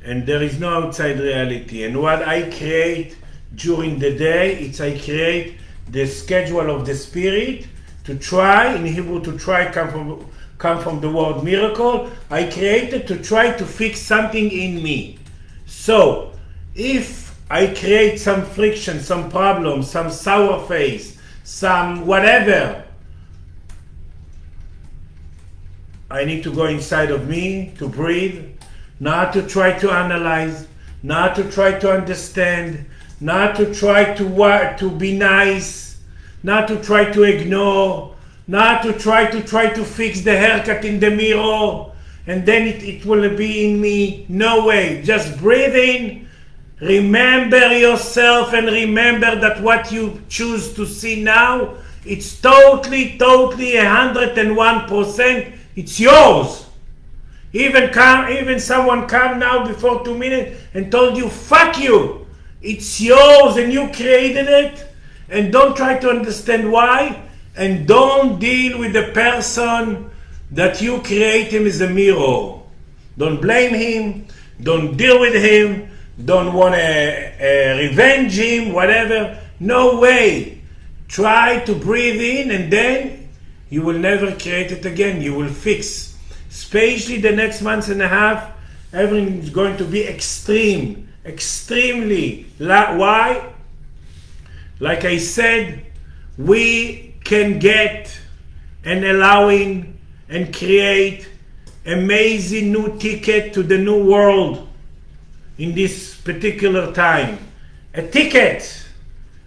and there is no outside reality. And what I create during the day, I create the schedule of the spirit to try, in Hebrew, to try come from the word miracle. I created to try to fix something in me. So if I create some friction, some problem, some sour face, some whatever, I need to go inside of me to breathe, not to try to analyze, not to try to understand, not to try to be nice, not to try to ignore, not to try to fix the haircut in the mirror, and then it will be in me. No way. Just breathe in, remember yourself, and remember that what you choose to see now, it's totally 101%, it's yours. Even someone come now before 2 minutes and told you, fuck you, it's yours and you created it, and don't try to understand why, and don't deal with the person that you create him as a mirror. Don't blame him, don't deal with him, don't want to revenge him, whatever. No way. Try to breathe in, and then you will never create it again. You will fix. Especially the next month and a half, everything is going to be extremely. Why? Like I said, we can get and allowing and create amazing new ticket to the new world in this particular time. A ticket.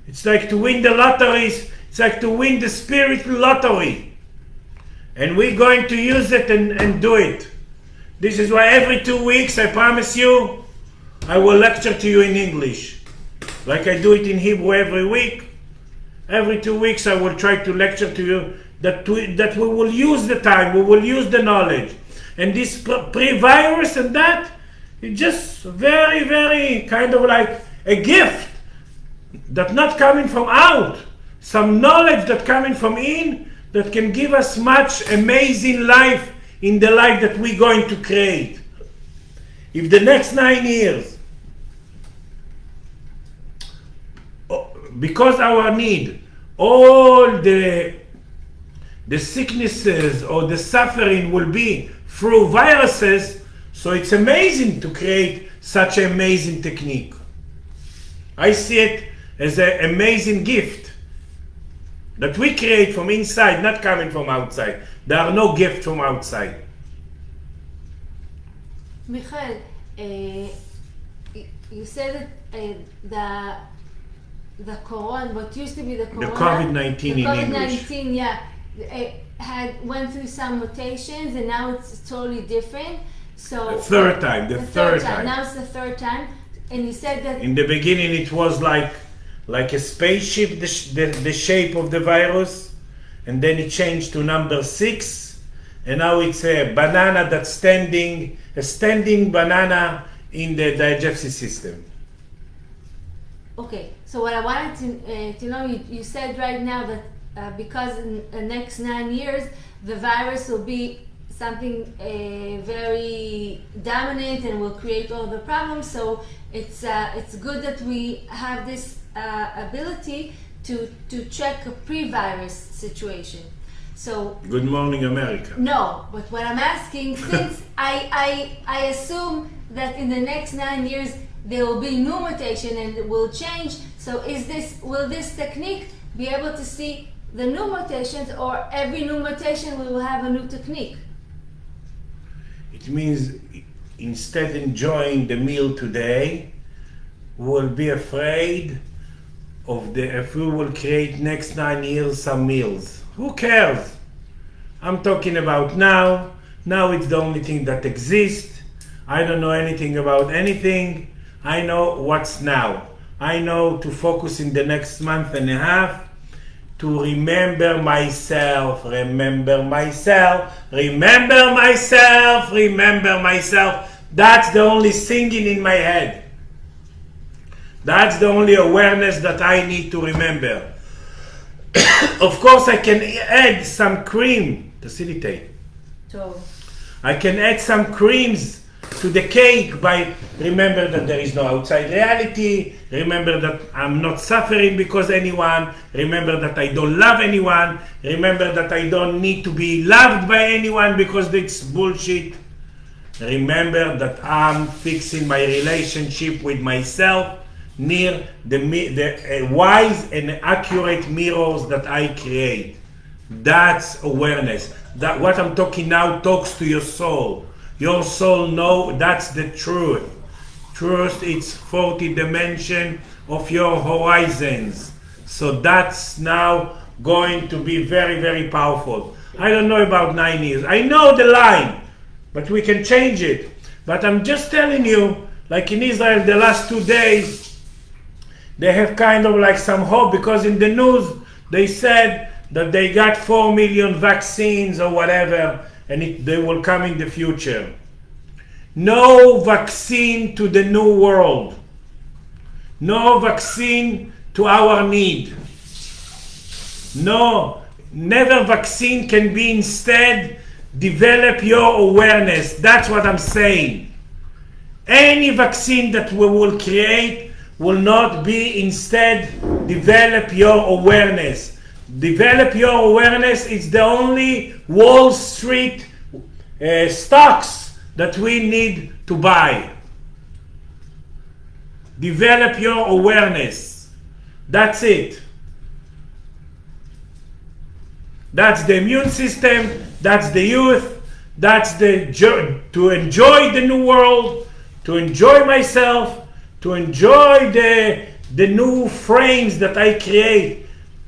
It's like to win the lotteries. It's like to win the spirit lottery. And we're going to use it and do it. This is why every 2 weeks, I promise you, I will lecture to you in English. Like I do it in Hebrew every week. Every 2 weeks I will try to lecture to you that we will use the time, we will use the knowledge. And this pre-virus and that, it's just very, very kind of like a gift that not coming from out. Some knowledge that coming from in that can give us much amazing life in the life that we're going to create. If the next 9 years, because our need, all the sicknesses or the suffering will be through viruses, so it's amazing to create such an amazing technique. I see it as an amazing gift that we create from inside, not coming from outside. There are no gifts from outside. Michael, you said that the corona, what used to be the corona, The COVID-19 in English. COVID-19, yeah, went through some mutations, and now it's totally different. So The third time. Now it's the third time, and you said that In the beginning it was like a spaceship, the shape of the virus, and then it changed to number 6, and now it's a banana that's a standing banana in the digestive system. Okay, so what I wanted to know, you said right now that because in the next 9 years the virus will be something very dominant and will create all the problems. So it's good that we have this ability to check a pre-virus situation. So Good morning, America. no, but what I'm asking, since I assume that in the next 9 years there will be new mutation and it will change. So will this technique be able to see the new mutations, or every new mutation we will have a new technique? It means instead enjoying the meal today, we will be afraid of if we will create next 9 years some meals. Who cares? I'm talking about now. Now it's the only thing that exists. I don't know anything about anything. I know what's now. I know to focus in the next month and a half to remember myself, remember myself. That's the only singing in my head. That's the only awareness that I need to remember. Of course, I can add some cream to facilitate. So I can add some creams to the cake by remember that there is no outside reality, remember that I'm not suffering because anyone, remember that I don't love anyone, remember that I don't need to be loved by anyone because it's bullshit. Remember that I'm fixing my relationship with myself near the wise and accurate mirrors that I create. That's awareness. That what I'm talking now talks to your soul. Your soul know that's the truth. Truth, it's 40 dimension of your horizons. So that's now going to be very, very powerful. I don't know about 9 years. I know the line, but we can change it. But I'm just telling you, like in Israel the last 2 days, they have kind of like some hope, because in the news they said that they got 4 million vaccines or whatever, and they will come in the future. No vaccine to the new world. No vaccine to our need. No, never vaccine can be. Instead, develop your awareness. That's what I'm saying. Any vaccine that we will create will not be. Instead, develop your awareness. Develop your awareness. It's the only Wall Street stocks that we need to buy. Develop your awareness. That's it. That's the immune system. That's the youth. That's to enjoy the new world, to enjoy myself, to enjoy the new frames that I create.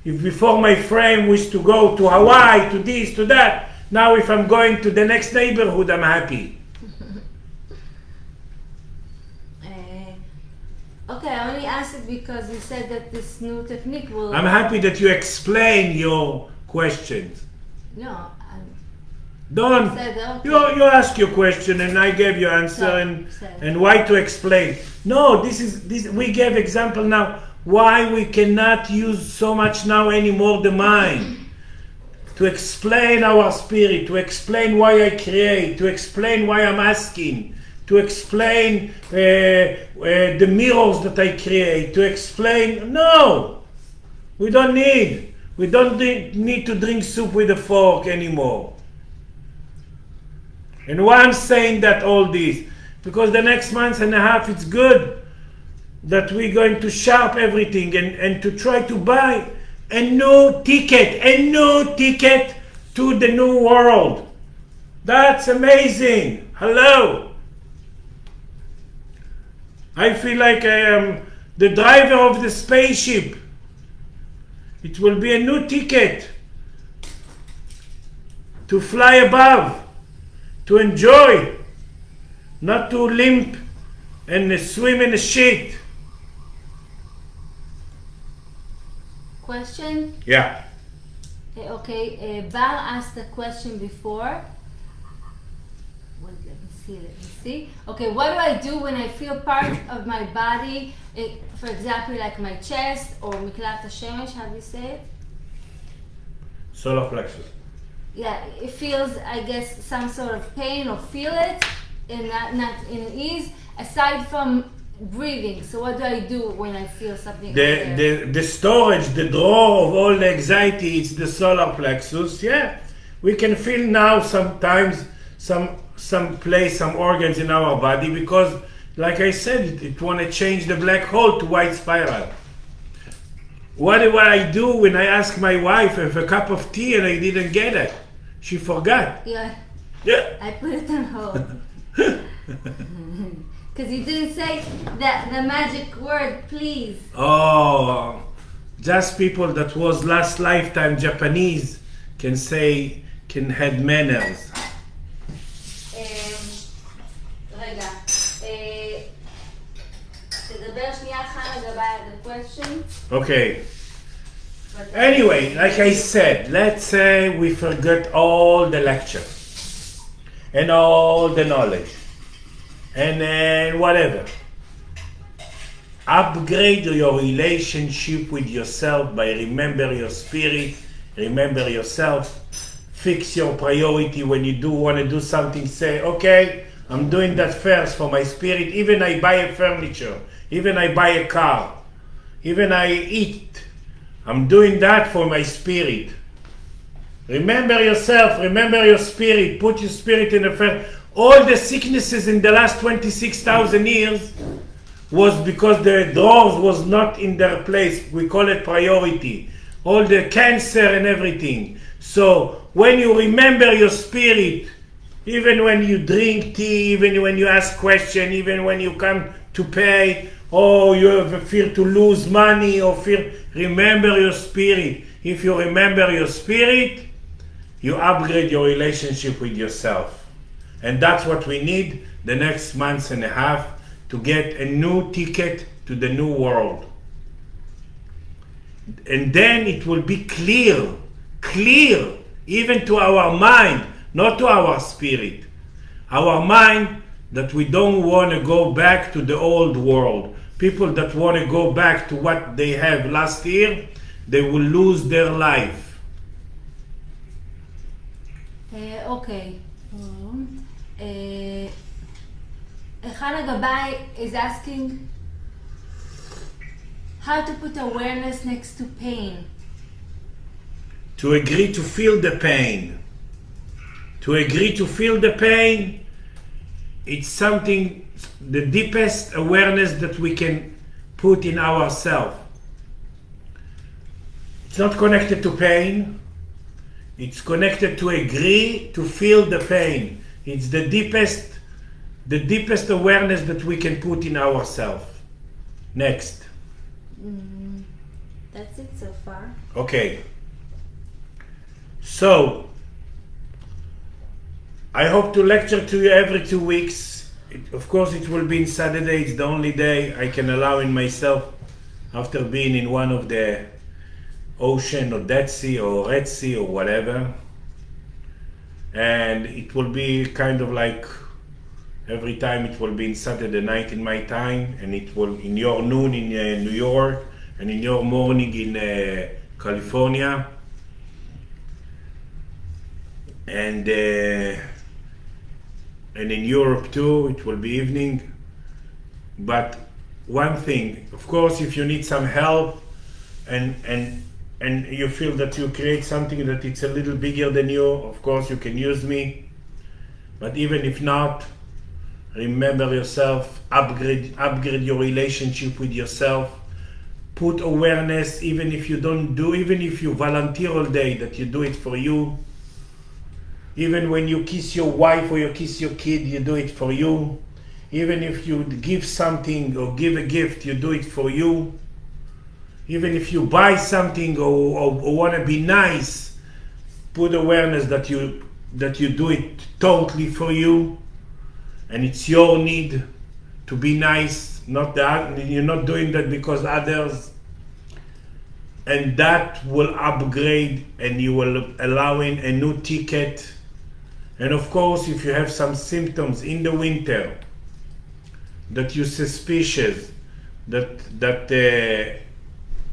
If before my friend wished to go to Hawaii, to this, to that, now if I'm going to the next neighborhood, I'm happy. Okay, I only asked it because you said that this new technique will... I'm happy that you explain your questions. No, I Don't. said okay. You ask your question and I gave you answer and why to explain. No, this we gave example now why we cannot use so much now anymore the mind. To explain our spirit, to explain why I create, to explain why I'm asking, to explain the mirrors that I create, to explain, no, we don't need. We don't need to drink soup with a fork anymore. And why I'm saying that all this? Because the next month and a half it's good that we're going to sharp everything and to try to buy a new ticket to the new world. That's amazing. Hello. I feel like I am the driver of the spaceship. It will be a new ticket to fly above, to enjoy, not to limp and swim in the shit. Question? Yeah. Okay, Val asked a question before. Wait, let me see. Okay, what do I do when I feel part of my body, for example, like my chest or miklat hashemesh, how do you say it? Solar plexus. Yeah, it feels, I guess, some sort of pain or feel it, and not in ease, aside from breathing. So what do I do when I feel something? The storage, the drawer of all the anxiety, it's the solar plexus. Yeah, we can feel now sometimes some place, some organs in our body because, like I said, it want to change the black hole to white spiral. What do I do when I ask my wife for a cup of tea and I didn't get it? She forgot. Yeah. I put it on hold. Because you didn't say the magic word, please. Oh, just people that was last lifetime Japanese can had manners. רגע, תדבר שנייה חנה about the question. Okay. Anyway, like I said, let's say we forget all the lecture and all the knowledge and then whatever. Upgrade your relationship with yourself by remember your spirit, remember yourself, fix your priority when you want to do something, say, okay, I'm doing that first for my spirit, even I buy a furniture, even I buy a car, even I eat, I'm doing that for my spirit. Remember yourself, remember your spirit, put your spirit in the first. All the sicknesses in the last 26,000 years was because the drawers was not in their place. We call it priority. All the cancer and everything. So when you remember your spirit, even when you drink tea, even when you ask questions, even when you come to pay, or you have a fear to lose money or fear, remember your spirit. If you remember your spirit, you upgrade your relationship with yourself. And that's what we need the next month and a half to get a new ticket to the new world. And then it will be clear, even to our mind, not to our spirit. Our mind that we don't want to go back to the old world. People that want to go back to what they have last year, they will lose their life. Okay. Hannah Gabai is asking how to put awareness next to pain. To agree to feel the pain. To agree to feel the pain, it's something, the deepest awareness that we can put in ourselves. It's not connected to pain. It's connected to agree to feel the pain. It's the deepest awareness that we can put in ourselves. Next. That's it so far. Okay. So, I hope to lecture to you every 2 weeks. Of course, it will be on Saturday. It's the only day I can allow in myself after being in one of the ocean or Dead Sea or Red Sea or whatever. And it will be kind of like every time it will be in Saturday night in my time, and it will in your noon in New York, and in your morning in California. And in Europe too, it will be evening. But one thing, of course, if you need some help and you feel that you create something that it's a little bigger than you, of course you can use me. But even if not, remember yourself, upgrade your relationship with yourself. Put awareness, even if you volunteer all day, that you do it for you. Even when you kiss your wife or you kiss your kid, you do it for you. Even if you give something or give a gift, you do it for you. Even if you buy something or want to be nice, put awareness that you do it totally for you, and it's your need to be nice. You're not doing that because others. And that will upgrade, and you will allow in a new ticket. And of course, if you have some symptoms in the winter that you're suspicious that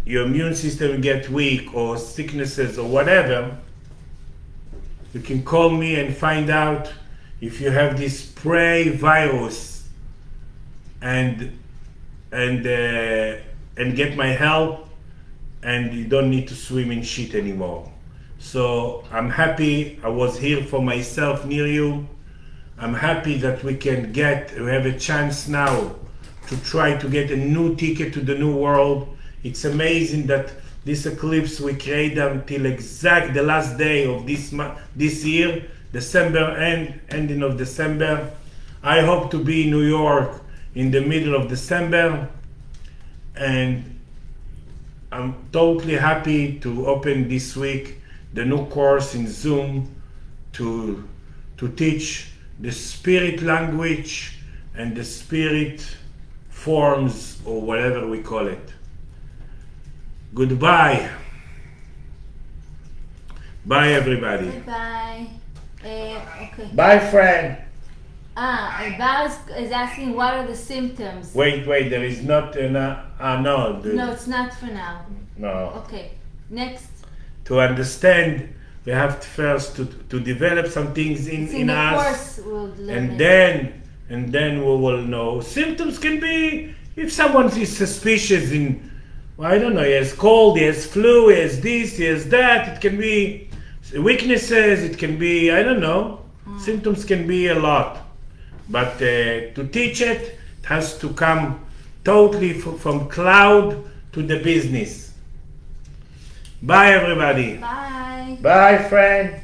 your immune system get weak or sicknesses or whatever, you can call me and find out if you have this prey virus and get my help, and you don't need to swim in shit anymore. So I'm happy I was here for myself near you. I'm happy that we have a chance now to try to get a new ticket to the new world. It's amazing that this eclipse we create until exact the last day of this year, ending of December. I hope to be in New York in the middle of December, and I'm totally happy to open this week the new course in Zoom to teach the spirit language and the spirit forms, or whatever we call it. Goodbye. Bye, everybody. Goodbye. Okay. Bye, friend. Val is asking what are the symptoms. Wait, there is not no. No, it's not for now. No. Okay, next. To understand, we have to first to develop some things in the us, course we'll learn and then we will know. Symptoms can be if someone is suspicious I don't know, he has cold, he has flu, he has this, he has that. It can be weaknesses, it can be, I don't know. Symptoms can be a lot. But to teach it has to come totally from cloud to the business. Bye, everybody. Bye. Bye, friend.